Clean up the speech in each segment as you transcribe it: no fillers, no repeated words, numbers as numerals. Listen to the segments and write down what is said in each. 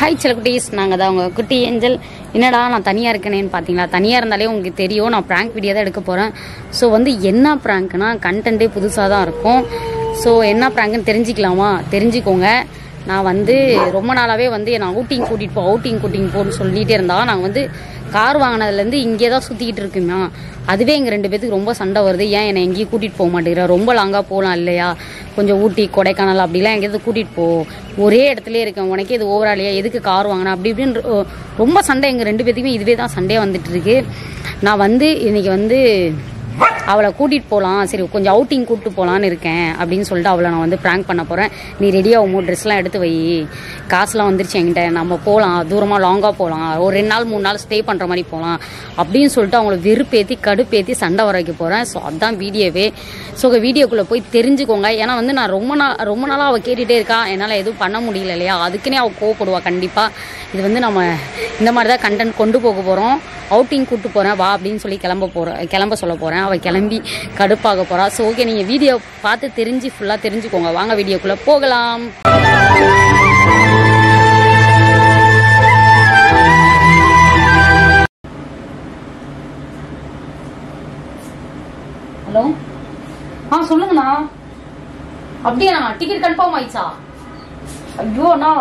Hi செல்லக்குட்டீஸ், நாங்கள் தான் உங்கள் குட்டி ஏஞ்சல். என்னடா நான் தனியாக இருக்கேனேன்னு பார்த்தீங்களா? தனியாக இருந்தாலே உங்களுக்கு தெரியும், நான் ப்ராங்க் வீடியோ தான் எடுக்க போகிறேன். ஸோ என்ன ப்ராங்க்னா கண்டென்ட்டே புதுசாக தான் இருக்கும். ஸோ என்ன ப்ராங்க்னு தெரிஞ்சிக்கலாமா? தெரிஞ்சுக்கோங்க. நான் ரொம்ப நாளாகவே நான் அவுட்டிங் கூட்டிகிட்டு போன்னு சொல்லிகிட்டே இருந்தா. நாங்கள் கார் வாங்கினதுலேருந்து இங்கே தான் சுற்றிக்கிட்டு இருக்குமா. அதுவே எங்கள் 2 பேத்துக்கு ரொம்ப சண்டை வருது. ஏன் என்னை எங்கேயும் கூட்டிகிட்டு போக மாட்டேங்கிற? ரொம்ப லாங்காக போகலாம் இல்லையா? கொஞ்சம் ஊட்டி கொடைக்கானல் அப்படிலாம் எங்கேயாவது கூட்டிகிட்டு போ. ஒரே இடத்துல இருக்கேன், உனக்கே இது ஓவராலியா? எதுக்கு கார் வாங்கினா அப்படி இப்படின்னு ரொம்ப சண்டை எங்கள் 2 பேத்துக்குமே. இதுவே தான் சண்டையாக வந்துட்டு இருக்கு. நான் இன்னைக்கு அவளை கூட்டிகிட்டு போகலாம், சரி கொஞ்சம் அவுட்டிங் கூப்பிட்டு போகலான்னு இருக்கேன் அப்படின்னு சொல்லிட்டு அவளை நான் ப்ராங்க் பண்ண போகிறேன். நீ ரெடியாகும், ட்ரெஸ்லாம் எடுத்து வை, காசுலாம் வந்துருச்சு என்கிட்ட, நம்ம போகலாம், தூரமாக லாங்காக போகலாம், ஒரு 2 நாள் 3 நாள் ஸ்டே பண்ணுற மாதிரி போகலாம் அப்படின்னு சொல்லிட்டு அவங்கள வெறுப்பேற்றி கடுப்பேற்றி சண்டை வர வைக்க போகிறேன். ஸோ அதுதான் வீடியோவே. ஸோ வீடியோக்குள்ளே போய் தெரிஞ்சுக்கோங்க. ஏன்னா நான் ரொம்ப நாளாக அவள் கேட்டுகிட்டே இருக்கா, என்னால் எதுவும் பண்ண முடியல இல்லையா? அதுக்குன்னே அவள் கோவப்படுவா கண்டிப்பாக. இது நம்ம இந்த மாதிரி தான் கண்டென்ட் கொண்டு போக போகிறோம். அவுட்டிங் கூப்பிட்டு போகிறேன் வா அப்படின்னு சொல்லி கிளம்ப சொல்ல போகிறேன். அவள் கிளம்பி கடுப்பாக போகிறா. ஸோ ஓகே, நீங்கள் வீடியோ பார்த்து ஃபுல்லாக தெரிஞ்சுக்கோங்க. வாங்க வீடியோக்குள்ளே போகலாம். ஹலோ, சொல்லுங்கண்ணா. அப்படியாண்ணா, டிக்கெட் கன்ஃபார்ம் ஆயிடுச்சா? ஐயோ அண்ணா,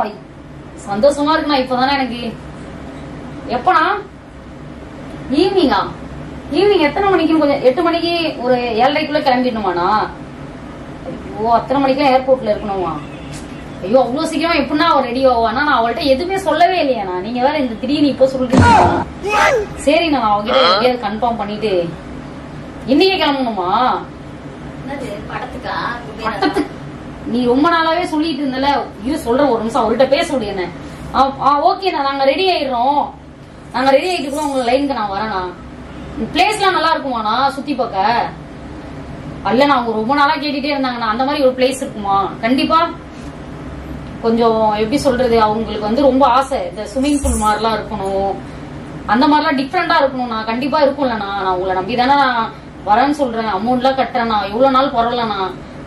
சந்தோஷமா இருக்குண்ணா. இப்போதானே எனக்கு. எப்பண்ணா? ஈவினிங் எத்தனை மணிக்கு? கொஞ்சம் 8 மணிக்கு, ஒரு 7:30க்குள்ள கிளம்பிடணுமாண்ணா? ஐயோ, அத்தனை மணிக்கெல்லாம் ஏர்போர்ட்ல இருக்கணுமா? ஐயோ, அவ்வளவு சீக்கிரம் எப்படின்னா அவள் ரெடி ஆவானா? நான் அவள்கிட்ட எதுவுமே சொல்லவே இல்லையாண்ணா. நீங்க வேற இந்த திடீர்னு இப்போ சொல்றீங்க. சரிண்ணா, நான் அவகிட்ட எப்படியாவது கன்ஃபார்ம் பண்ணிட்டு இன்னைக்கே கிளம்பணுமா? படத்துக்கு நீ ரொம்ப நாளாவே சொல்லிட்டு இருந்தல. இது சொல்ற ஒரு நிமிஷம் அவர்கிட்ட பேச முடியும். ஓகேண்ணா, நாங்க ரெடி ஆயிடுறோம். நாங்க ரெடி ஆயிட்டு கூட உங்க லைனுக்கு நான் வரேண்ணா. பிளேஸ்லாம் நல்லா இருக்குமாண்ணா சுத்தி பார்க்க? அல்லண்ணா, அவங்க ரொம்ப நாளா கேட்டுட்டே இருந்தாங்கண்ணா. அந்த மாதிரி ஒரு பிளேஸ் இருக்குமா? கண்டிப்பா. கொஞ்சம் எப்படி சொல்றது, அவங்களுக்கு ரொம்ப ஆசை, இந்த ஸ்விம்மிங் பூல் மாதிரிலாம் இருக்கணும், அந்த மாதிரிலாம் டிஃப்ரெண்டா இருக்கணும்ண்ணா. கண்டிப்பா இருக்கும்லண்ணா. நான் உங்களை நம்பி தானே நான் வரேன்னு சொல்றேன். அமௌண்ட்லாம் கட்டுறேண்ணா. எவ்வளவு நாள் பரவாயில்லண்ணா.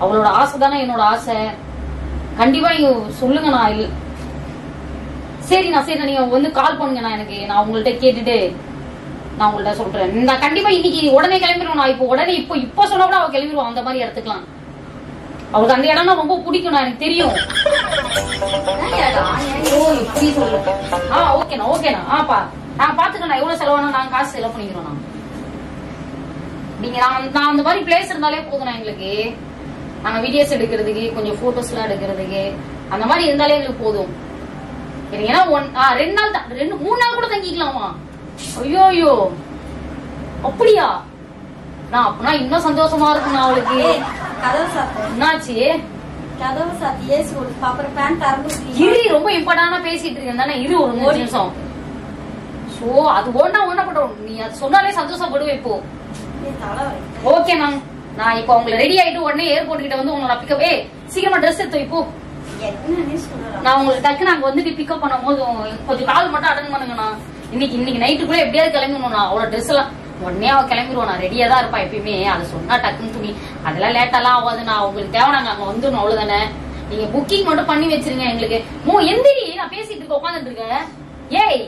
அவளோட ஆசை தானே என்னோட ஆசை. கண்டிப்பா நீங்க சொல்லுங்கண்ணா. சரிண்ணா, நீங்க கால் பண்ணுங்கண்ணா எனக்கு. நான் உங்கள்ட்ட கேட்டுட்டு நான் உங்கள்ட்ட சொல்றேன். நான் கண்டிப்பா இன்னைக்கு உடனே கிளம்பிடுவோம். நான் இப்போ சொன்னா கூட அவ கிளம்பிடுவோம். அந்த மாதிரி இடத்துக்கலாம் அவளுக்கு அந்த இடம்னா ரொம்ப பிடிக்கும், எனக்கு தெரியும். ஓகேண்ணா. நான் பாத்துக்கண்ணா. எவ்வளவு செலவானா நாங்க காசு செலவு பண்ணிக்கிறோம். நீங்க நான் அந்த மாதிரி பிளேஸ் இருந்தாலே போதுண்ணா எங்களுக்கு. நாங்க வீடியோஸ் எடுக்கிறதுக்கு, கொஞ்சம் போட்டோஸ் எல்லாம் எடுக்கிறதுக்கு, அந்த மாதிரி இருந்தாலே எங்களுக்கு போதும். ஏன்னா 2 நாள் 3 நாள் கூட தங்கிக்கலாமா? ஐயோ, அப்படியா? நான் அப்படின்னா இன்னும் சந்தோஷமா இருக்குண்ணா அவளுக்கு. என்னாச்சு? இரு, ரொம்ப இம்பார்ட்டன்டா பேசிட்டு இருக்கேன் தானே. இரு ஒரு 3 நிமிஷம். சோ அது ஒன்னா பண்றோம். நீ அது சொன்னாலே சந்தோஷப்படுவேன். இப்போ ஓகேண்ணா, நான் இப்போ உங்களை ரெடி ஆயிட்டு உடனே ஏர்போர்ட் கிட்ட உங்களோட பிக்கப். சீக்கிரமா ட்ரெஸ் எடுத்து இப்போ. நான் உங்களுக்கு டக்குன்னு அங்க பிக்கப் பண்ணும் போது கொஞ்சம் கால் மட்டும் அட்டன் பண்ணுங்கண்ணா. இன்னைக்கு நைட்டுக்குள்ள எப்படியாவது கிளம்பிடணும்ண்ணா. அவ்வளவு ட்ரெஸ் எல்லாம் உடனே அவ கிளம்பிடுவோம். நான் ரெடியா தான் இருப்பா எப்பயுமே. அதை சொன்னா டக்குன்னு துணி அதெல்லாம் லேட்டாலாம் ஆகாதுண்ணா. உங்களுக்கு தேவை நாங்க அங்க வந்துடணும், அவ்வளவுதானே. நீங்க புக்கிங் மட்டும் பண்ணி வச்சிருங்க எங்களுக்கு. எந்திரி, நான் பேசிட்டு இருக்க உட்காந்துட்டு இருக்கேன். ஏய்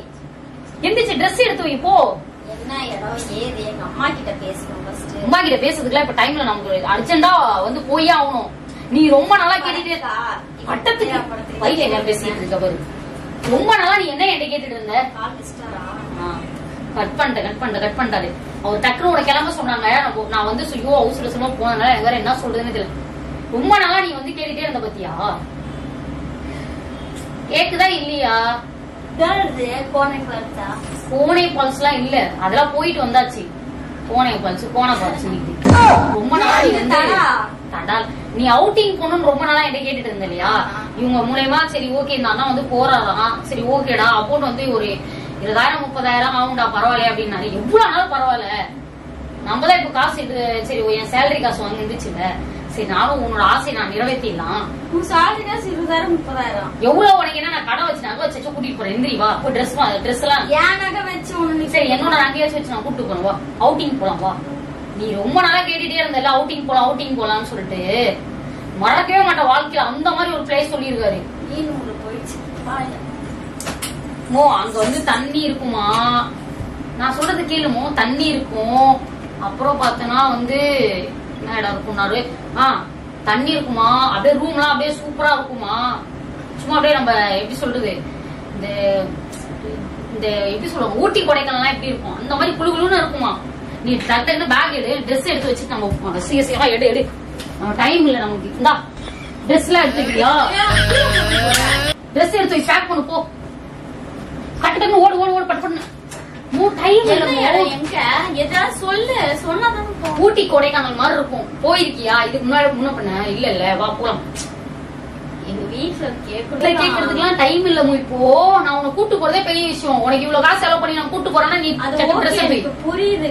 எந்திரிச்சு ட்ரெஸ் எடுத்து வை போ. என்ன இடம் ஏது? எங்க அம்மா கிட்ட பேசணும். அம்மா கிட்ட பேசுறதுக்குலாம் இப்ப டைம்ல நமக்கு அர்ஜென்டா போயே ஆகணும். நீ ரொம்ப நல்லா கேட்டுட்டு பட்டத்துக்கு வயிறு என்ன பேசிட்டு இருக்க பாரு. ரொம்ப நாளா நீ என்ன என்கிட்ட கேட்டுட்டு இருந்த? கட் பண்ணிட்டாரு அவர். டக்குனோட கிளம்ப சொன்னாங்க. நான் அவசரமா போனதுனால வேற என்ன சொல்றதுன்னு தெரியல. ரொம்ப நாளா நீ கேட்டுட்டே இருந்த பத்தியா? கேக்குதா இல்லையா? கோனை ஃபால்ஸ் எல்லாம் இல்ல, அதெல்லாம் போயிட்டு வந்தாச்சு. கோனை ஃபால்ஸ் ரொம்ப நாளா நீ அவுட்டிங் போகணும்னு ரொம்ப நாளா என்கிட்ட கேட்டுட்டு இருந்த இல்லையா? இவங்க மூலமா சரி ஓகே, இந்த அண்ணா போறாராம். சரி ஓகேடா, அமௌண்ட் ஒரு 20,000-30,000 ஆகும்டா, பரவாயில்ல அப்படின்னாரு. எவ்வளவு நாள் பரவாயில்ல, நம்ம தான் இப்ப காசு சரி என் சேலரி காசு வந்துச்சுல. சரி நானும் உன்னோட ஆசையை நான் நிறைவேற்றிடலாம். எவ்வளவு உனக்கு என்ன? நான் கடை வச்சு நகை வச்சு கூட்டிட்டு போறேன். எந்திரி வா. ட்ரெஸ் எல்லாம் சரி என்னோட நகையாச்சும் வச்சு நான் கூட்டிட்டு போறேன். வா அவுட்டிங் போலாம் வா. நீ ரொம்ப நாளா கேட்டுட்டே இருந்தல அவுட்டிங் போலாம்னு சொல்லிட்டு. மறக்கவே மாட்டேன் வாழ்க்கையில. அந்த மாதிரி ஒரு பிளேஸ் சொல்லியிருக்காரு. மோ அங்க வந்து தண்ணி இருக்குமா, நான் சொல்றது கேளுமோ, தண்ணி இருக்கும். அப்புறம் பார்த்தனா வந்து என்ன இடம் இருக்கும்னாரு, தண்ணி இருக்குமா, அப்படியே ரூம்லாம் அப்படியே சூப்பரா இருக்குமா. சும்மா அப்படியே நம்ம எப்படி சொல்றது, இந்த இந்த எப்படி சொல்லுவாங்க, ஊட்டி கொடைக்கானல்லாம் எப்படி இருக்கும் அந்த மாதிரி குழுகுழுன்னு இருக்குமா. நீ டக்குன்னு பேக் எடு, ட்ரெஸ் எடுத்து வச்சு நம்ம சீக்கிரமா எடு நம்ம டைம் இல்ல நமக்கு. இந்தா ட்ரெஸ் எல்லாம் எடுத்துக்கிறியா, ட்ரெஸ் எடுத்து பேக் பண்ணு போ. கட்டு டக்குன்னு ஓடு ஓடு ஓடு பட்டு பண்ணு. டைம் இல்ல. எங்க ஏதாவது சொல்லு, சொன்னாதான் ஊட்டி கொடைக்கானல் மாதிரி இருக்கும். போயிருக்கியா இதுக்கு முன்னாடி? முன்ன பண்ண இல்ல இல்ல, வா போலாம். எங்க வீட்டுல கேக்குறதுக்குலாம் டைம் இல்ல. இப்போ நான் உன்னை கூட்டு போறதே பெரிய விஷயம். உனக்கு இவ்வளவு காசு செலவு பண்ணி நான் கூட்டு போறேன்னா நீ புரியுது.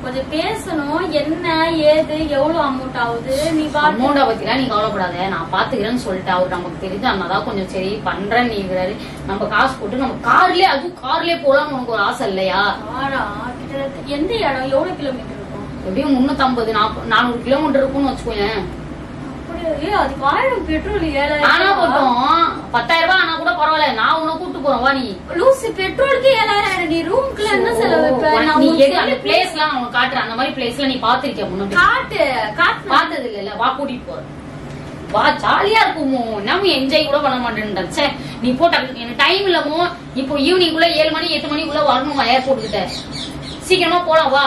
கொஞ்சம் பேசணும், என்ன ஏது எவ்வளவு அமௌண்ட் ஆகுது. நீ அமௌண்ட பத்திலாம் நீ கவலைப்படாத, நான் பாத்துக்கிறேன்னு சொல்லிட்டு அவரு நமக்கு தெரிஞ்சு அண்ணாதான் கொஞ்சம் சரி பண்றேன்னு நீங்கிறாரு. நம்ம காசு போட்டு நம்ம கார்லயே, அதுவும் கார்லயே போலாம்னு உனக்கு ஒரு ஆசை இல்லையா? எந்த இடம் எவ்வளவு கிலோமீட்டர் இருக்கும்? எப்படியும் 350 400 கிலோமீட்டர் இருக்கும்னு வச்சுக்கோயேன். அதுக்கு 1000 பெட்ரோல் ஆனா போட்டோம் 10,000 ரூபாய் ஆனா கூட பரவாயில்ல, நான் உன்னை கூட்டு போறேன் வா. நீ லூசு, பெட்ரோலுக்கு 7000. நீ ரூமுக்குள்ள என்ன செலவு? நீ அந்த பிளேஸ் எல்லாம் உனக்கு காட்டுறேன். அந்த மாதிரி பிளேஸ்ல நீ பாத்திருக்கியா முன்னாடி? பார்த்தது இல்ல. வா கூட்டிட்டு போற, வா ஜாலியா இருக்குமோ. நம்ம என்ஜாய் கூட பண்ண மாட்டேன். நீ போட்ட எனக்கு டைம் இல்லமோ. இப்போ ஈவினிங் குள்ள 7 மணி 8 மணிக்குள்ள வரணும் ஏர்போர்ட் கிட்ட. சீக்கிரமா போலாம் வா.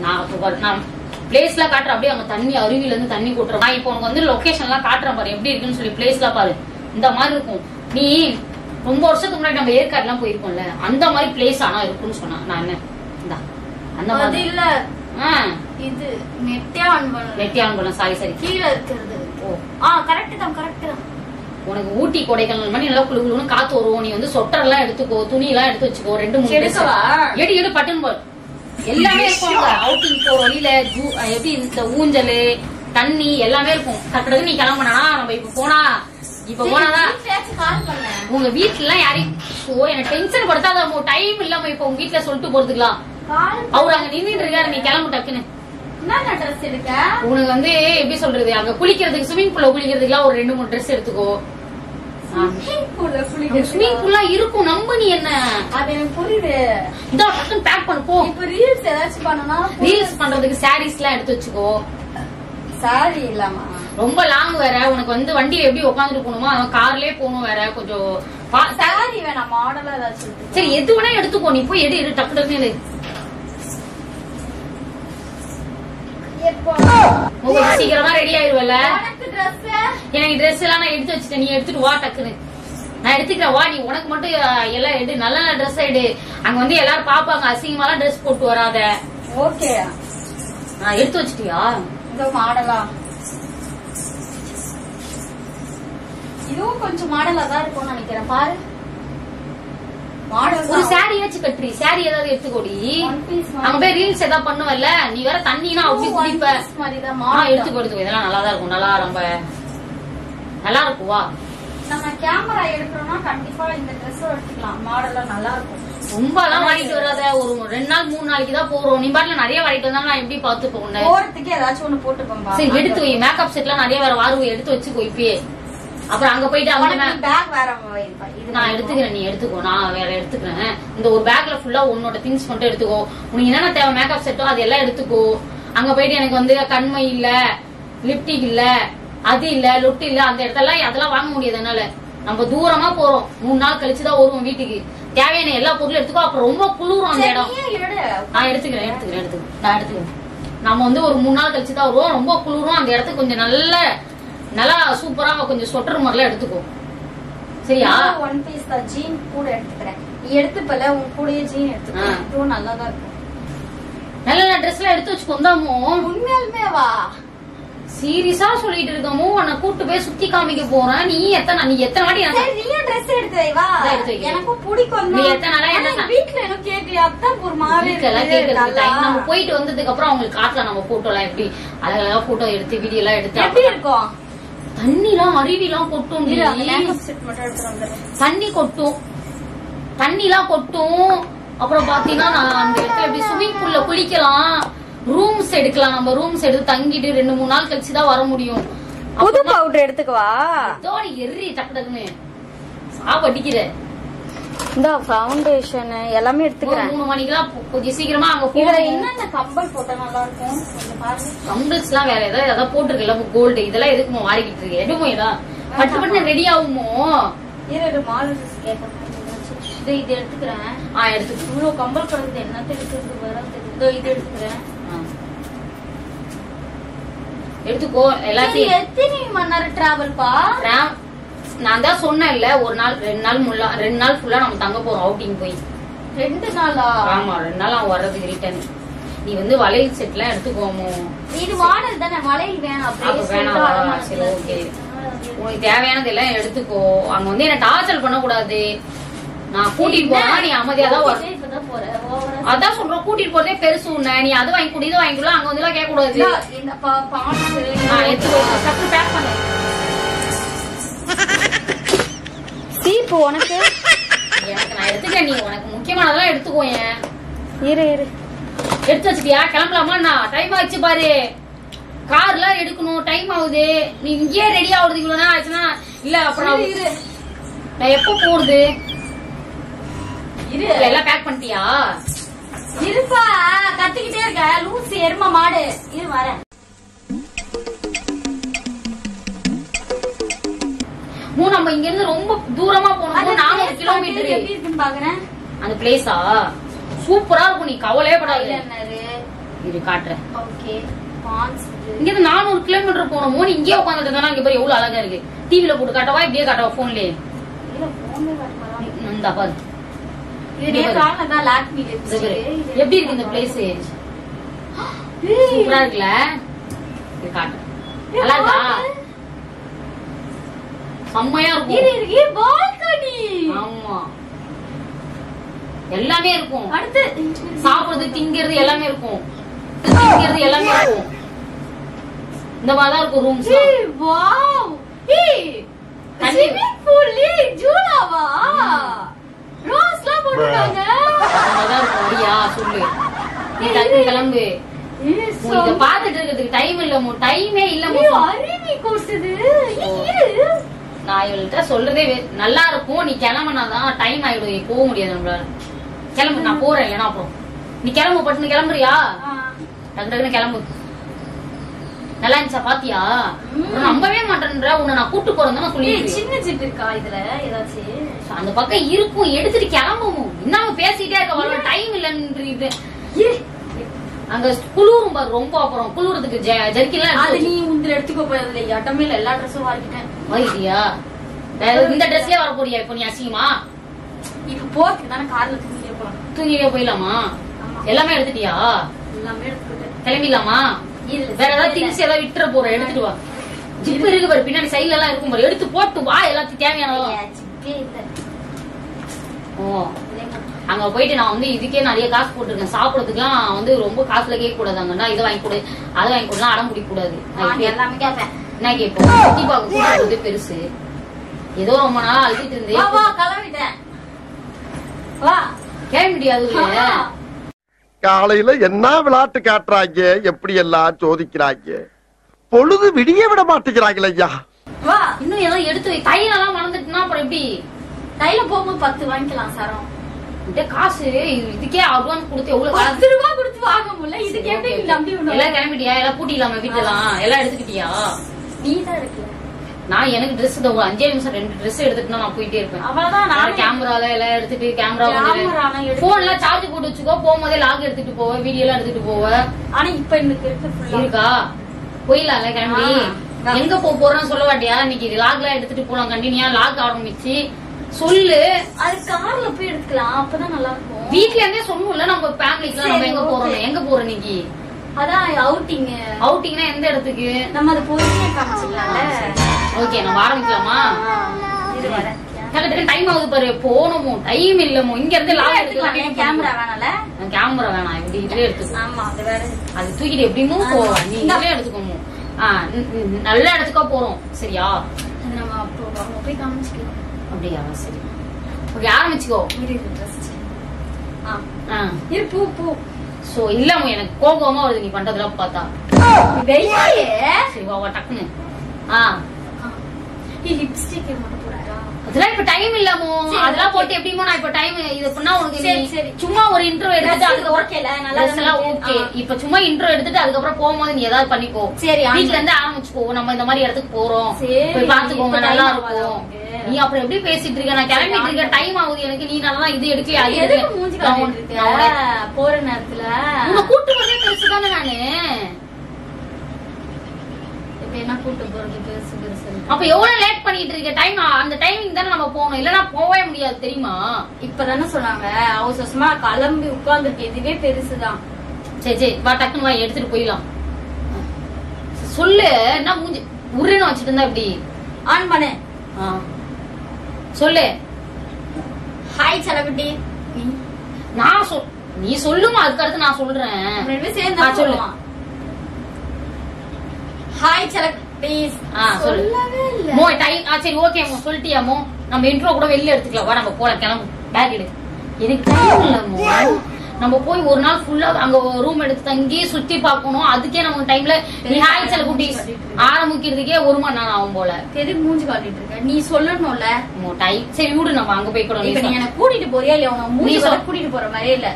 நான் பிளேஸ்ல காட்டுறேன். அப்படியே அங்க தண்ணி அருவில இருந்து தண்ணி கொட்டுறோம். நான் இப்போ உனக்கு வந்து லொகேஷன் எல்லாம் காட்டுறேன் பாரு எப்படி இருக்குன்னு சொல்லி. பிளேஸ்ல பாரு இந்த மாதிரி இருக்கும். நீ ரொம்ப வருஷத்துக்கு முன்னாடி நம்ம ஏற்காடு எல்லாம் போயிருக்கோம்ல, அந்த மாதிரி பிளேஸ் ஆனா இருக்குன்னு சொன்னா நான் என்ன இந்தா அந்த மாதிரி இல்ல. இது நெட்டே ஆன் பண்ண சாரி கீழே இருக்கிறது. கரெக்ட் தான். உனக்கு ஊட்டி கொடைக்கானல் மாதிரி நல்லா குளுகுளுன்னு காத்து வருவோம். நீ வந்து சொட்டர் எல்லாம் எடுத்துக்கோ, துணி எல்லாம் எடுத்து வச்சுக்கோ. 2-3 எடு பட்டன் போல் எல்லாமே இருக்கும். அவுட்டிங் போற வழியில எப்படி இந்த ஊஞ்சல் தண்ணி எல்லாமே இருக்கும். கட்டுறது நீ கிளம்புனா நம்ம இப்ப போனாதான் உங்க வீட்டுல எல்லாம் யாரையும் எனக்கு டென்ஷன் படுத்தாத. டைம் இல்லாம இப்ப உங்க வீட்டுல சொல்லிட்டு போறதுக்கலாம். அவரு அங்க நின்றுட்டு இருக்காரு, நீ கிளம்பு டக்குன்னு. உனக்கு வந்து எப்படி சொல்றது, அங்க குளிக்கிறதுக்கு ஸ்விமிங் பூல்ல குளிக்கிறதுக்குலாம் ஒரு 2-3 ட்ரெஸ் எடுத்துக்கோ. ஸ்விமிங் பூல்லா இருக்கும். நம்ப நீ என்ன, அது எனக்கு புரியுது. இந்த டக்குன்னு பேக் பண்ணு போ. இப்ப ரீல்ஸ் ஏதாச்சும் பண்ணனா ரீல்ஸ் பண்றதுக்கு சாரீஸ் எல்லாம் எடுத்து வச்சுக்கோ. சாரி இல்லாமா ரொம்ப லாங் வேற. உனக்கு வந்து வண்டியில எப்படி உட்காந்துட்டு போகணுமோ அவன் கார்லயே போகணும் வேற. கொஞ்சம் சாரி வேணாம், மாடலா ஏதாச்சும். சரி எது வேணா எடுத்துக்கோ. நீ போய் எடு டக்கு டக்குன்னு. சீக்கிரமா ரெடி ஆயிருவல. எனக்கு ட்ரெஸ் எல்லாம் நான் எடுத்து வச்சுட்டேன். நீ எடுத்துட்டு வா டக்குன்னு. நான் எடுத்துக்கிறேன் வா. நீ உனக்கு மட்டும் எல்லாம் எடு, நல்ல நல்ல ட்ரெஸ் எடு. அங்க வந்து எல்லாரும் பாப்பாங்க, அசிங்கமாலாம் ட்ரெஸ் போட்டு வராத. ஓகே நான் எடுத்து வச்சிட்டியா? இந்த மாடலா இதுவும் கொஞ்சம் மாடலா தான் இருக்கும்னு நினைக்கிறேன். பாரு ஒரு சாரியாச்சும் கட்டுறி. சாரி ஏதாவது எடுத்துக்கோடி. அங்க போய் ரீல்ஸ் ஏதாவது பண்ணுவல்ல. நீ வேற தண்ணினா அப்படி குடிப்ப. எடுத்துக்கோ. இதெல்லாம் நல்லாதான் இருக்கும். நல்லா ரொம்ப நல்லா இருக்கும். வா நம்ம கேமரா எடுக்கிறோம்னா கண்டிப்பா இந்த ட்ரெஸ் எடுத்துக்கலாம். மாடலா நல்லா இருக்கும். ரொம்ப எல்லாம் வாங்கிட்டு வராத. ஒரு 2 நாள் 3 நாளைக்கு தான் போறோம். நீ பாட்டுல நிறைய வாங்கிட்டு வந்தாலும் நான் எப்படி பாத்து போனேன். போறதுக்கு ஏதாச்சும் ஒண்ணு போட்டுக்கோங்க. சரி எடுத்து வை. மேக்கப் செட் எல்லாம் நிறைய வேற வாருவை எடுத்து வச்சுக்கோ இப்பயே. அப்புறம் அங்க போயிட்டு பேக் வேற நான் எடுத்துக்கிறேன். நீ எடுத்துக்கோ, நான் வேற எடுத்துக்கிறேன். இந்த ஒரு பேக்ல ஃபுல்லா உன்னோட திங்ஸ் மட்டும் எடுத்துக்கோ. உனக்கு என்னென்ன தேவை மேக்கப் செட்டோ அது எல்லாம் எடுத்துக்கோ. அங்க போயிட்டு எனக்கு வந்து கண்மை இல்ல, லிப்டிக் இல்ல, அது இல்ல, லொட்டு இல்ல, அந்த இடத்தெல்லாம் அதெல்லாம் வாங்க முடியாது. அதனால நம்ம தூரமா போறோம். 3 நாள் கழிச்சுதான் வருவோம் வீட்டுக்கு. தேவையான எல்லா பொருளும் எடுத்துக்கோ. அப்புறம் ரொம்ப குளிரும் அந்த இடம். நான் எடுத்துக்கிறேன். நம்ம வந்து ஒரு 3 நாள் கழிச்சுதான் வருவோம். ரொம்ப குளிரும் அந்த இடத்துக்கு. கொஞ்சம் நல்லா சூப்பரா கொஞ்சம் சொட்டர் மாதிரிலாம் எடுத்துக்கோ. சரியா? ஒன் பீஸ் தான். ஜீன் கூட எடுத்துக்கிறேன். நீ எடுத்துப்பல உன் கூடயே ஜீன் எடுத்துக்கிறேன். இதுவும் நல்லாதான் இருக்கும். நல்ல ட்ரெஸ் எல்லாம் எடுத்து வச்சுக்கோந்தாமோ. உண்மையாலுமே வா. சீரியஸா சொல்லிட்டு இருக்கமோ. உன்னை கூட்டு போய் சுத்தி காமிக்க போறேன். நீ எத்தனை வாட்டி ட்ரெஸ் எடுத்து வா. எனக்கும் பிடிக்கும். நீ எத்தனை நாளா வீட்டுல எனக்கு கேட்கலையா? அதான் ஒரு மாதிரி நம்ம போயிட்டு வந்ததுக்கு அப்புறம் அவங்களுக்கு காட்டலாம் நம்ம போட்டோ எல்லாம் எப்படி அழகா போட்டோ எடுத்து வீடியோ எல்லாம் எடுத்து. எப்படி இருக்கும்? தண்ணி எல்லாம் அருவி எல்லாம் கொட்டும். தண்ணி எல்லாம் கொட்டும். அப்புறம் பாத்தீங்கன்னா நான் அந்த இடத்துல எப்படி ஸ்விமிங் பூல்ல குளிக்கலாம். ரூம்ஸ் எடுக்கலாம். நம்ம ரூம்ஸ் எடுத்து தங்கிட்டு 2-3 நாள் கழிச்சுதான் வர முடியும். புது பவுடர் எடுத்துக்கவா? தோடி எரி டக்கு டக்குன்னு சாப்பிடிக்கிற. இந்த ஃபவுண்டேஷன் எல்லாமே எடுத்துக்கிறேன். 3 மணிக்கெல்லாம் கொஞ்சம் சீக்கிரமா அங்க இதுல என்னென்ன கம்பல் போட்டா நல்லா இருக்கும் கொஞ்சம் பாருங்க. கம்பல்ஸ் எல்லாம் வேற ஏதாவது போட்டுருக்கல கோல்டு இதெல்லாம் எதுக்குமோ மாறிக்கிட்டு இருக்கு. எதுவும் இதான் பட்டு பட்டு ரெடி ஆகுமோ? இரு மாடல் கேட்க இது எடுத்துக்கிறேன். எடுத்து இவ்வளவு கம்பல் கிடக்குது என்னத்த எடுக்கிறது வர இது எடுத்துக்கிறேன். எடுத்துக்கோ எல்லாத்தையும். எத்தனை மணி நேரம் டிராவல் பா? நான் தான் சொன்னேன்ல ஒரு நாள் 2 நாள் ஃபுல்லா நம்ம தங்க போறோம் அவுட்டிங் போய். 2 நாளா? ஆமா 2 நாள் அவன் வர்றதுக்கு ரிட்டர்ன். நீ வந்து வளையல் செட் எல்லாம் எடுத்துக்கோமோ. இது மாடல் தானே வளையல் வேணாம். வேணாம் சரி ஓகே. உனக்கு தேவையானது எல்லாம் எடுத்துக்கோ. அங்க வந்து என்ன டார்ச்சர் பண்ண கூடாது. நான் கூட்டிட்டு போனா நீ அமைதியா தான் வர. அதான் சொல்றேன் கூட்டிட்டு போறதே பெருசு உன்ன. நீ அது வாங்கி கொடு இது வாங்கி கொடு அங்க வந்து எல்லாம் கேட்க கூடாது. எடுத்துக்கோ சட்டு பேக் பண்ணு. சீப்பு உனக்கு எனக்கு நான் எடுத்துக்கிறேன். நீ உனக்கு முக்கியமானதெல்லாம் எடுத்துக்கோ. இரு எடுத்து வச்சுட்டியா? கிளம்பலாமா? நான் டைம் ஆச்சு பாரு. கார்ல எடுக்கணும் டைம் ஆகுது. நீ இங்கேயே ரெடி ஆகுறதுக்கு இவ்வளவு நேரம் ஆச்சுன்னா இல்ல அப்புறம் நான் எப்ப போறது? எல்லாம் பேக் பண்ணிட்டியா? இருப்பா கத்திக்கிட்டே இருக்க லூசு எரும மாடு. இரு வரேன். நம்ம இங்க இருந்து ரொம்ப தூரமா போனோம். 400 கிலோமீட்டர் எப்படி இருக்குன்னு பாக்குறேன். அந்த பிளேஸா சூப்பரா இருக்கும். நீ கவலையே படாத. இரு காட்டுறேன். ஓகே இங்க இருந்து 400 கிலோமீட்டர் போனோமோ. நீ இங்கே உட்காந்துட்டு இருந்தா இங்க பாரு எவ்வளவு அழகா இருக்கு. டிவில போட்டு காட்டவா இப்படியே காட்டவா போன்லயே? இந்த பாரு எப்படி இருக்கு இந்த பிளேஸ்? சூப்பரா இருக்குல்ல? காட்டு நல்லா இருக்கா? செம்மையா இருக்கும். ஆமா எல்லாமே இருக்கும். அடுத்து சாப்பிடுறது திங்கிறது எல்லாமே இருக்கும். திங்கிறது எல்லாமே இருக்கும். இந்த மாதிரிதான் இருக்கும் ரூம்ஸ். வாவ் ஸ்விமிங் பூல் ஜூலாவா ரோஸ்லாம் போட்டுருக்காங்க. அதான் இருக்கும். அப்படியா சொல்லு. நீ டக்கு கிளம்பு. இத பாத்துட்டு இருக்கிறதுக்கு டைம் இல்லமோ. டைமே இல்லமோ. அருவி கொட்டுது. நான் இவள்கிட்ட சொல்றதே நல்லா இருக்கும். நீ கிளம்புனாதான் டைம் ஆயிடும். போக முடியாது நம்மளால. கிளம்பு நான் போறேன். இல்லன்னா அப்புறம் நீ கிளம்பு. பட்டு கிளம்புறியா? டக்கு டக்குன்னு கிளம்பு. நல்லா இருந்துச்சா பாத்தியா? நம்பவே மாட்டேன்ற. உன்னை நான் கூட்டு போறேன் தான் சொல்லி. சின்ன சிட்டு இருக்கா இதுல ஏதாச்சும்? அந்த பக்கம் இருக்கும். எடுத்துட்டு கிளம்புவோம். இன்னும் பேசிட்டே இருக்க வர டைம் இல்லன்னு. அங்க குளிரும் பாரு ரொம்ப. அப்புறம் குளிர்றதுக்கு ஜர்க்கிலாம் அது நீ உங்களை எடுத்துக்கோ போயதுல இடமே இல்ல. எல்லா ட்ரெஸ்ஸும் வாங்கிட்டேன். வாங்கிட்டியா? இந்த ட்ரெஸ்லயே வர போறியா இப்போ? நீ அசிங்கமா இப்ப போறதுக்கு தானே கார்ல தூங்கிட்டே போலாம். தூங்கிட்டே போயிடலாமா? எல்லாமே எடுத்துட்டியா? எல்லாமே எடுத்துக்கிட்டேன். கிளம்பிடலாமா? வேற ஏதாவது திங்ஸ் ஏதாவது விட்டுற போற எடுத்துட்டு வா. ஜிப் இருக்கு பாரு பின்னாடி சைட்ல எல்லாம் இருக்கும் பாரு. எடுத்து போட்டு வா எல்லாத்தையும் தேவையானதெல்லாம். ஓ அங்க போயிட்டு நான் வந்து இதுக்கே நிறைய காசு போட்டிருக்கேன். சாப்பிடறதுக்குலாம் வந்து ரொம்ப காசுல கேட்க கூடாது. அங்கன்னா இதை வாங்கி கொடு அதை வாங்கி கொடுலாம் அடம் பிடிக்க கூடாது. எல்லாமே கேட்பேன். என்ன கேட்போம்? சுத்தி பார்க்க கூடாது பெருசு. ஏதோ ரொம்ப நாள் அழுத்திட்டு இருந்தேன். கிளம்பிட்டேன். வா கேட்க முடியாது. காலையில என்ன விளையாட்டு காட்டுறாங்க, எப்படி எல்லாம் சோதிக்கிறாங்க. பொழுது விடிய விட மாட்டேங்கிறாங்களே ஐயா. வா இன்னும் ஏதாவது எடுத்து வை. தைலெல்லாம் மறந்துட்டுனா அப்புறம் எப்படி? தைலம் போகும்போது 10 வாங்கிக்கலாம் சரம். காசு இதுக்கே அட்வான்ஸ் கொடுத்து எவ்வளவு? 10 ரூபா கொடுத்து வாங்க முடியல. இதுக்கு எப்படி நம்பி எல்லாம் கிளம்பிட்டியா? எல்லாம் பூட்டிடலாமா? வீட்டுலாம் எல்லாம் எடுத்துக்கிட்டியா? நீ தான் எடுக்கல. நான் எனக்கு ட்ரெஸ் 5 நிமிஷம் 2 ட்ரெஸ் எடுத்துட்டு நான் போயிட்டே இருப்பேன். அவ்வளவுதான். நான் கேமரால எல்லாம் எடுத்துட்டு கேமரா போன் எல்லாம் சார்ஜ் போட்டு வச்சுக்கோ. போகும்போதே லாக் எடுத்துட்டு போவேன். வீடியோ எல்லாம் எடுத்துட்டு போவேன். ஆனா இப்ப எனக்கு இருக்கா? போயிடலாம்ல கிளம்பி. எங்க போறேன்னு சொல்ல மாட்டியா? இன்னைக்கு லாக் எல்லாம் எடுத்துட்டு போலாம். கண்டினியூ லாக் ஆரம்பிச்சு சொல்லு. அது கார்ல போய் எடுத்துக்கலாம். அப்பதான் நல்லா இருக்கும். வீட்ல இருந்தே சொல்லுவோம்ல நம்ம ஃபேமிலிக்கு நம்ம எங்க போறோம். எங்க போறோம் இன்னைக்கு? அதான் அவுட்டிங். அவுட்டிங்னா எந்த இடத்துக்கு? நம்ம அது பொறுமையா காமிச்சிடலாம்ல. ஓகே நம்ம ஆரம்பிக்கலாமா? டைம் ஆகுது பாரு. போனோமோ டைம் இல்லமோ. இங்க இருந்து லாக் எடுத்துக்கலாம். கேமரா வேணால? கேமரா வேணாம். இப்படி இதுல எடுத்துக்கோ. ஆமா அது வேற. அது தூக்கிட்டு எப்படின்னு போவோம். நீ இதுல எடுத்துக்கோமோ. நல்ல இடத்துக்கா போறோம். சரியா? நம்ம அப்போ போய் காமிச்சுக்கலாம். அப்படியா? சரி ஓகே ஆரம்பிச்சுக்கோ. பூ பூ. சோ இல்லமோ எனக்கு கோபமா வருது நீ பண்றதெல்லாம் பார்த்தா. சரி வா டக்குன்னு லிப்ஸ்டிக் மட்டும் போடுறா. அதெல்லாம் இப்ப டைம் இல்லமோ, அதெல்லாம் போட்டு எப்படிமோ நான் இப்ப டைம் இது பண்ணா உனக்கு சும்மா ஒரு இன்ட்ரோ எடுத்துட்டு அதுக்கப்புறம் ஓகே. இப்ப சும்மா இன்ட்ரோ எடுத்துட்டு அதுக்கப்புறம் போகும்போது நீ ஏதாவது பண்ணிக்கோ. சரி, வீட்டுல இருந்து ஆரம்பிச்சுக்கோ. நம்ம இந்த மாதிரி இடத்துக்கு போறோம், போய் பாத்துக்கோங்க, நல்லா இருக்கும். நீ அப்புறம் எப்படி பேசிட்டு இருக்க? நான் கிளம்பிட்டு இருக்க, டைம் ஆகுது எனக்கு. நீ நல்லா இது எடுக்கலையா? போற நேரத்துல உங்க கூட்டு போறதே பெருசுதானே. நானு என்ன கூட்டு போறது பெருசு பெருசு. அப்ப எவ்வளவு லேட் பண்ணிட்டு இருக்க? டைம் அந்த டைமிங் தானே நம்ம போகணும், இல்லன்னா போவே முடியாது தெரியுமா? இப்பதானே சொன்னாங்க அவசரமா கிளம்பி உட்கார்ந்துருக்கு. இதுவே பெருசுதான். சரி சரி வா, டக்குன்னு வா, எடுத்துட்டு போயிடலாம். சொல்லு. என்ன மூஞ்சி உருன்னு வச்சுட்டு இருந்தா இப்படி? ஆன் பண்ணு. சொல்லு. ஹாய் செலகுட்டி. நான் நீ சொல்லுமா, அதுக்கு அடுத்து நான் சொல்றேன். சேர்ந்து சொல்லுவான். ஹாய் செலகுட்டீஸ். சொல்லவே இல்ல மோ டைம். சரி ஓகே மோ, சொல்லிட்டியா மோ? நம்ம இன்ட்ரோ கூட வெளில எடுத்துக்கலாம். வா நம்ம போலாம், கிளம்பு. பேக் எடு. எனக்கு டைம் இல்ல மோ. நம்ம போய் ஒரு நாள் ஃபுல்லா அங்க ரூம் எடுத்து தங்கி சுத்தி பாக்கணும். அதுக்கே நமக்கு டைம்ல நீ ஹாய் செலகுட்டீஸ் ஆரம்பிக்கிறதுக்கே 1 மணி நேரம் ஆகும் போல. எதுக்கு மூஞ்சி காட்டிட்டு இருக்க? நீ சொல்லணும்ல. மோ டைம். சரி விடு, நம்ம அங்க போய் கூட. நீ என்ன கூட்டிட்டு போறியா இல்லையா? மூஞ்சி கூட்டிட்டு போற மாதிரியே இல்ல.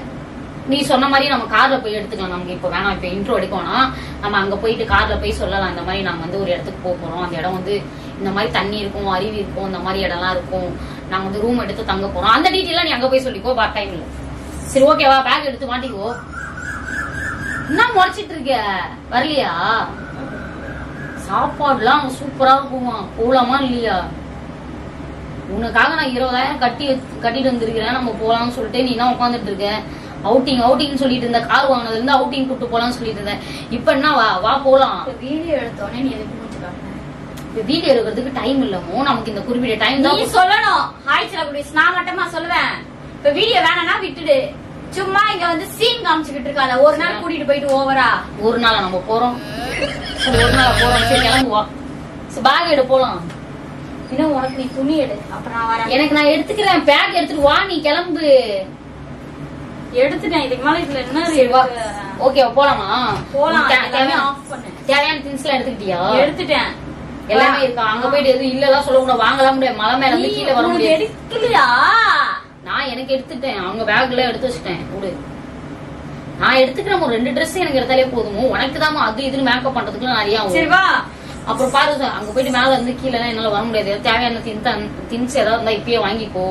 நீ சொன்ன மாதிரி நம்ம கார்ல போய் எடுத்துக்கலாம். நமக்கு இப்ப வேணாம், இப்ப இன்ட்ரோ எடுக்கணும். நம்ம அங்க போயிட்டு கார்ல போய் சொல்லலாம், இந்த மாதிரி நாங்க வந்து ஒரு இடத்துக்கு போறோம். அந்த இடம் வந்து இந்த மாதிரி தண்ணி இருக்கும், அருவி இருக்கும், இந்த மாதிரி இடம்லாம் இருக்கும். நாங்க வந்து ரூம் எடுத்து தங்க போறோம். அந்த டீட்டெயிலாம் நீ அங்க போய் சொல்லிக்கோ. வா டைம் இல்ல. சரி ஓகேவா? பேக் எடுத்து மாட்டிக்கோ. என்ன முறைச்சிட்டு இருக்க? வரலையா? சாப்பாடுலாம் சூப்பரா இருக்குமா, போலாமா இல்லையா? உனக்காக நான் 20,000 கட்டிட்டு வந்திருக்கிறேன். நம்ம போலாம்னு சொல்லிட்டு நீ தான் உட்காந்துட்டு இருக்க. அவுட்டிங் சொல்லிட்டு இருந்த, கார் வாங்கினதுல இருந்து அவுட்டிங் கூட்டு போலாம்னு சொல்லிட்டு இருந்தேன். இப்ப என்ன வா போலாம். வீடியோ எடுத்தோடனே நீ எதுக்கு முடிச்சுக்காங்க? வீடியோ எடுக்கிறதுக்கு டைம் இல்லமோ, நமக்கு இந்த குறிப்பிட்ட டைம் தான். நீ சொல்லணும் ஹாய் செலகுட்டீஸ். நான் மட்டுமா சொல்லுவேன்? இப்ப வீடியோ வேணாம்னா விட்டுடு. சும்மா இங்க வந்து சீன் காமிச்சுக்கிட்டு இருக்காத. ஒரு நாள் கூட்டிட்டு போயிட்டு ஓவரா. ஒரு நாளா நம்ம போறோம்? ஒரு நாளா போறோம். சரி கிளம்புவா. பேக் எடு போலாம். இன்னும் உனக்கு நீ துணி எடு, அப்புறம் நான் வரேன். எனக்கு நான் எடுத்துக்கிறேன். பேக் எடுத்துட்டு வா, நீ கிளம்பு. எடுத்துட்டேன். இதுக்கு மேல இதுல என்ன? ஓகே போலாமா? போலாம். தேவையான திங்ஸ் எல்லாம் எடுத்துக்கிட்டியா? எடுத்துட்டேன். எல்லாமே இருக்கா? அங்க போயிட்டு எதுவும் இல்லலாம் சொல்லக்கூடாது. வாங்கலாம் முடியாது. மலை மேல இருந்து கீழே வர முடியாது. எடுக்கலையா? நான் எனக்கு எடுத்துட்டேன். அவங்க பேக்ல எடுத்து வச்சுட்டேன். நான் எடுத்துக்கிறேன். ஒரு 2 ட்ரெஸ் எனக்கு எடுத்தாலே போதுமோ. உனக்கு தான் அது இதுன்னு மேக்கப் பண்றதுக்கு நிறைய ஆகும். சரி வா. அப்புறம் பாரு, அங்க போயிட்டு மேல இருந்து கீழே என்னால வர முடியாது. தேவையான திங்ஸ் ஏதாவது இருந்தா இப்பயே வாங்கிக்கோ.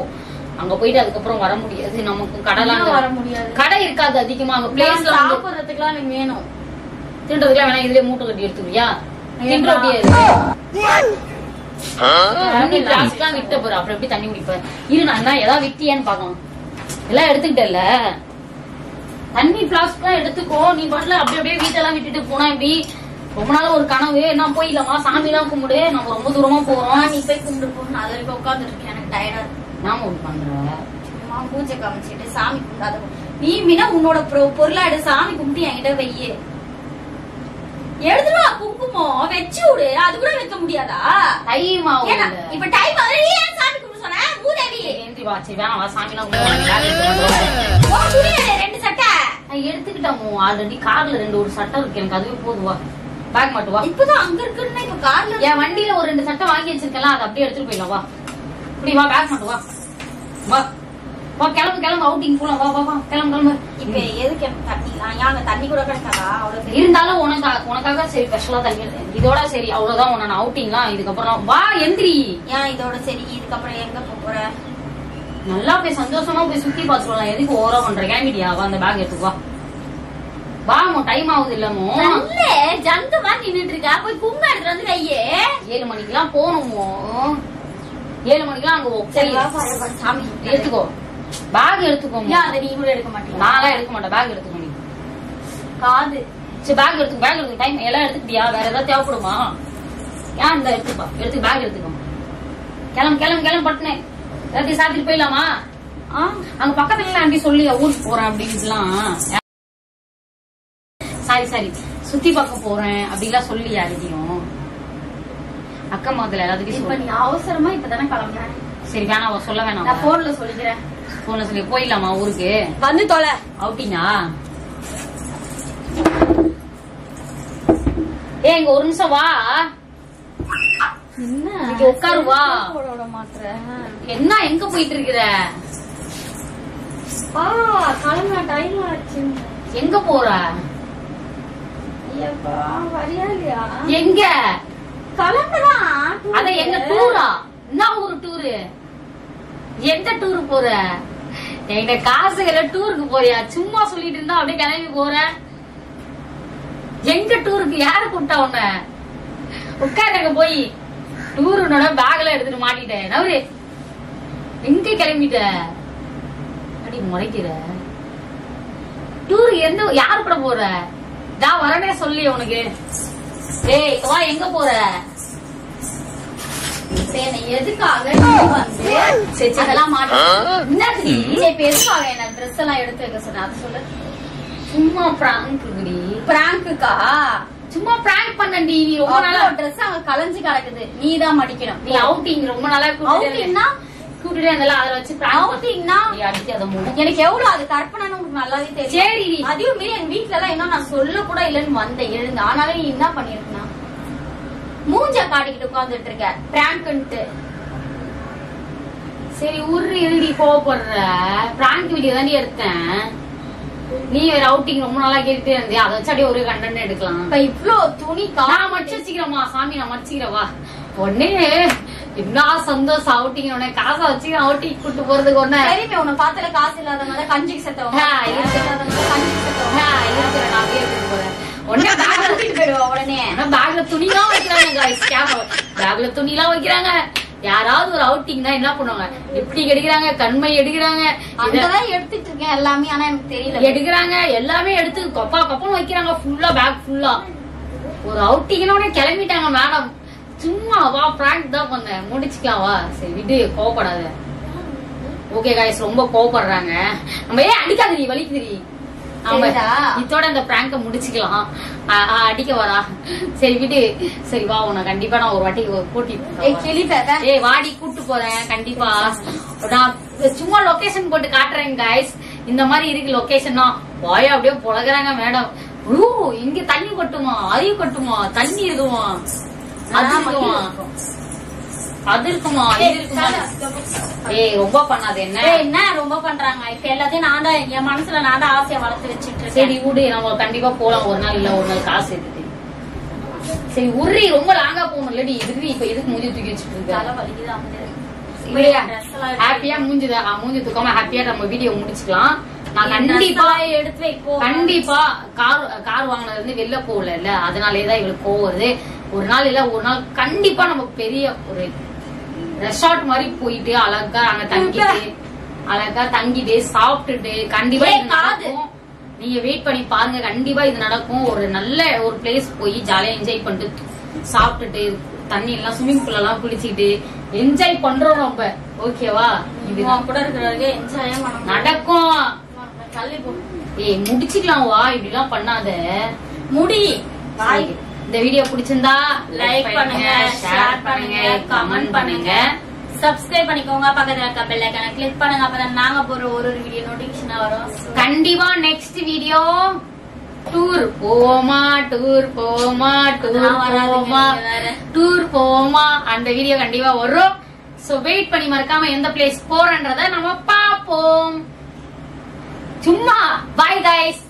அங்க போயிட்டு அதுக்கப்புறம் வர முடியாது. நமக்கு கடலாம் வர முடியாது. கடை இருக்காது அதிகமா. அங்க பிளேஸ்ல சாப்பிடுறதுக்குலாம் எனக்கு வேணும். தின்றதுக்குலாம் வேணா இதுலயே மூட்டை கட்டி எடுத்துக்கியா? விட்ட போற அப்புறம் எப்படி தண்ணி குடிப்பேன்? இரு, நான் ஏதாவது விட்டியான்னு பாக்கலாம். எல்லாம் எடுத்துக்கிட்டல, தண்ணி பிளாஸ்க் எல்லாம் எடுத்துக்கோ. நீ பாட்டுல அப்படியே வீட்டெல்லாம் விட்டுட்டு போனா எப்படி? ரொம்ப நாள் ஒரு கனவு. என்ன போயிடலாமா? சாமி எல்லாம் கும்பிடு. நம்ம ரொம்ப தூரமா போறோம். நீ போய் கும்பிட்டு போ. நான் அதுல உட்காந்துட்டு இருக்கேன். எனக்கு டயர்டா இருக்கு. நாம ஒண்ணு பண்ற பூஜை காமிச்சிட்டு சாமி கும்பிடாத. நீ மீனா உன்னோட பொருளா எடு. சாமி கும்பிட்டு என்கிட்ட வையே. எடுத்துவா. குங்குமம் வச்சு விடு. அது கூட வைக்க முடியாதா? டைம் ஆகும். இப்ப டைம் ஆகுது. ஏன் சாமி கும்பிட சொன்ன? மூதேவி. சாமி எல்லாம் 2 சட்டை எடுத்துக்கிட்டோம். ஆல்ரெடி கார்ல 2 சட்டை இருக்கு. எனக்கு அதுவே போதுவா. பேக் மட்டும் வா. இப்பதான் அங்க இருக்குன்னா இப்ப கார்ல என் வண்டியில ஒரு 2 சட்டை வாங்கி வச்சிருக்கேன். அதை அப்படியே எடுத்துட்டு போயிடலாம். வா இப்படி வா. பேக் மட்டும் வா. வா வா கிளம்பு. அவுட்டிங் போலாம். வா கிளம்பு. இப்ப எதுக்கு தண்ணி? அங்க தண்ணி கூட கிடைக்காதா? அவ்வளவு இருந்தாலும் உனக்காக சரி ஸ்பெஷலா தண்ணி இதோட சரி அவ்வளவுதான். உன்ன அவுட்டிங்லாம் இதுக்கப்புறம் வா. எந்திரி. ஏன் இதோட சரி? இதுக்கப்புறம் எங்க போற? நல்லா போய் சந்தோஷமா போய் சுத்தி பாத்துக்கலாம். எதுக்கு ஓவரா பண்ற? கிளம்பிட்டியா? வா அந்த பேக் எடுத்துக்கு வா. வாமோ டைம் ஆகுது இல்லமோ. ஜந்து மாதிரி நின்னுட்டு இருக்கா. போய் கும்ப எடுத்து வந்து வையே. 7 மணிக்கெல்லாம் போகணுமோ. 7 மணிக்கெல்லாம் அங்க சாமி எடுத்துக்கோ. பேக் எடுத்துக்கோ. அதை நீ கூட எடுக்க மாட்டேன். நான்லாம் எடுக்க மாட்டேன். பேக் எடுத்துக்கோ. நீ காது சரி பேக் எடுத்துக்க. டைம் எல்லாம் எடுத்துக்கிட்டியா? வேற ஏதாவது தேவைப்படுமா? ஏன் இந்த எடுத்துப்பா. பேக் எடுத்துக்கோ. கிளம்பு பட்டுனே. எல்லாத்தையும் சாப்பிட்டு போயிடலாமா? அங்க பக்கத்துல ஆண்டி சொல்லி ஊருக்கு போறேன் அப்படின்ட்டுலாம். சாரி சுத்தி பார்க்க போறேன் அப்படிலாம் சொல்லி யாரையும் அக்கா மகத்துல எல்லாத்துக்கும். நீ அவசரமா இப்பதானே கிளம்புறேன். சரி வேணாம், சொல்ல வேணாம். நான் போன்ல சொல்லிக்கிறேன். போன்ல சொல்லி போயிடலாமா ஊருக்கு? வந்து தொலை. அவுட்டிங்கா? இங்க ஒரு நிமிஷம் வா. இங்க உட்காரு வா. என்ன எங்க போயிட்டு இருக்கிற? கிளம்புற டைம் ஆச்சு. எங்க போற? வரியா இல்லையா? எங்க கிளம்புறான். அத எங்க டூரா? என்ன ஒரு டூரு? எந்த டூரு போற? எங்க காசுகளை டூருக்கு போறியா? சும்மா சொல்லிட்டு இருந்தா அப்படியே கிளம்பி போற. எங்க டூருக்கு? யாரு கூப்பிட்டா உன்ன? உட்காருங்க போய். டூருனோட பேக்ல எடுத்துட்டு மாட்டிட்டேன். நவரு எங்க கிளம்பிட்ட? அடி முறைக்கிற. டூரு எந்த யாரு கூட போற? நான் வரனே சொல்லி உனக்கு. ஏய் வா, எங்க போற? எதுக்காக அதெல்லாம் மாட்டி எதுக்காக என்ன ட்ரெஸ் எல்லாம் எடுத்து வைக்க சொன்ன? அது சொல்லு. சும்மா பிராங்க். பிராங்குக்கா? சும்மா பிராங்க் பண்ணண்டி. நீ ரொம்ப நாளா ட்ரெஸ் அங்க கலைஞ்சு கிடக்குது, நீ தான் மடிக்கணும். நீ அவுட்டிங் ரொம்ப நாளா அவுட்டிங்னா கூட்டிட்டு இருந்தால அத வச்சு பிராங்க் அவுட்டிங்னா நீ அடிச்சு அத மூடு. எனக்கு எவ்வளவு அது கற்பனைன்னு உங்களுக்கு நல்லாவே தெரியும். சரி அதையும் மீறி எங்க வீட்டுல எல்லாம் இன்னும் நான் சொல்ல கூட இல்லன்னு வந்தேன் எழுந்து. ஆனாலும் நீ என்ன பண்ணிருக்கா? மூஞ்ச காட்டிக்கிட்டு உட்கார்ந்துட்டு இருக்க பிராங்க்ன்ட்டு. சரி உரு எழுதி கோவப்படுற. பிராங்க் வீடியோ தாண்டி எடுத்தேன். நீ வேற அவுட்டிங் ரொம்ப நாளா கேட்டுட்டே இருந்தியா? அதை வச்சு அப்படியே ஒரு கண்டென்ட் எடுக்கலாம். இப்ப இவ்ளோ துணி நான் மடிச்சு வச்சுக்கிறேம்மா சாமி, நான் மடிச்சுக்கிறவா. உடனே என்ன சந்தோஷம் அவுட்டிங். உடனே காசை வச்சு அவுட்டிங் கூட்டு போறதுக்கு ஒண்ணு தெரியுமே. உன்னை பார்த்தால காசு இல்லாதவங்க கஞ்சிக்கு செத்தவங்க கஞ்சிக்கு செத்தவங்க இருக்கிறேன். நான் அப்படியே எடுத்துட்டு போறேன். உடனே உடனே பேக்ல துணிலாம் வைக்கிறாங்க. பேக்ல துணி எல்லாம் வைக்கிறாங்க. யாராவது ஒரு அவுட்டிங் தான் என்ன பண்ணுவாங்க? எப்படி எடுக்கிறாங்க? கண்மை எடுக்கிறாங்க. அங்கதான் எடுத்துட்டு இருக்கேன் எல்லாமே. ஆனா எனக்கு தெரியல. எடுக்கிறாங்க எல்லாமே எடுத்து கொப்பா கொப்பன்னு வைக்கிறாங்க. ஃபுல்லா பேக் ஃபுல்லா. ஒரு அவுட்டிங்னோட கிளம்பிட்டாங்க மேடம். சும்மா வா பிராங்க் தான் பண்ணேன், முடிச்சுக்கலாம் வா. சரி விடு, கோவப்படாத. ஓகே காய்ஸ், ரொம்ப கோவப்படுறாங்க. நம்ம அடிக்காத, நீ வலிக்குது. இதோட இந்த பிராங்க முடிச்சுக்கலாம். அடிக்க வரா? சரி விடு. சரி வா, உன்னை கண்டிப்பா நான் ஒரு வாட்டி கூட்டிட்டு வாடி கூட்டு போறேன் கண்டிப்பா. நான் சும்மா லொகேஷன் போட்டு காட்டுறேன் காய்ஸ். இந்த மாதிரி இருக்கு லொகேஷன். வாயா அப்படியே புழகுறாங்க மேடம். இங்க தண்ணி கொட்டுமா? அரிய கொட்டுமா? தண்ணி இருக்குமா? அது இருக்குமா? அது இருக்குமா? இது இருக்குமா? ஏய் ரொம்ப பண்ணாது. என்ன ரொம்ப பண்றாங்க? இப்ப எல்லாத்தையும் நான் தான் என் மனசுல நான் தான் ஆசையை வளர்த்து வச்சுட்டு இருக்கேன். சரி விடு, நம்ம கண்டிப்பா போலாம் ஒரு நாள் இல்ல ஒரு நாள் காசு எடுத்து. சரி உரி, ரொம்ப லாங்கா போகணும் இல்லடி. இதுக்கு இப்ப எதுக்கு மூஞ்சி தூக்கி வச்சுட்டு இருக்க? ஹாப்பியா மூஞ்சுதா? மூஞ்சி தூக்காம ஹாப்பியா நம்ம வீடியோ முடிச்சுக்கலாம். நான் கண்டிப்பா எடுத்து வைப்போம். கண்டிப்பா கார் வாங்கினதுல இருந்து வெளில போகல இல்ல, அதனாலேதான் இவளுக்கு கோவம் வருது. ஒரு நாள் இல்ல ஒரு நாள் கண்டிப்பா நம்ம பெரிய ஒரு ரெசார்ட் மாதிரி போயிட்டு அழகா அங்க தங்கிட்டு சாப்பிட்டுட்டு கண்டிப்பா இது நடக்கும். நீங்க வெயிட் பண்ணி பாருங்க, கண்டிப்பா இது நடக்கும். ஒரு நல்ல ஒரு பிளேஸ் போய் ஜாலியா என்ஜாய் பண்ணிட்டு சாப்பிட்டுட்டு தண்ணி எல்லாம் ஸ்விம்மிங் பூல் எல்லாம் குளிச்சுட்டு என்ஜாய் பண்றோம் நம்ம. ஓகேவா? இது கூட இருக்கிறவங்க என்ஜாய் நடக்கும். ஏய் முடிச்சுக்கலாம் வா, இப்படி எல்லாம் பண்ணாத. முடி. இந்த வீடியோ பிடிச்சிருந்தா லைக் பண்ணுங்க, ஷேர் பண்ணுங்க, கமெண்ட் பண்ணுங்க, சப்ஸ்கிரைப் பண்ணிக்கோங்க. பக்கத்துல இருக்க பெல் ஐகானை கிளிக் பண்ணுங்க. அப்பதான் நாங்க போற ஒரு வீடியோ நோட்டிபிகேஷனா வரும். கண்டிப்பா நெக்ஸ்ட் வீடியோ டூர் போமா அந்த வீடியோ கண்டிப்பா வரும். சோ வெயிட் பண்ணி மறக்காம எந்த பிளேஸ் போறன்றத நம்ம பாப்போம். சும்மா பாய் கைஸ்.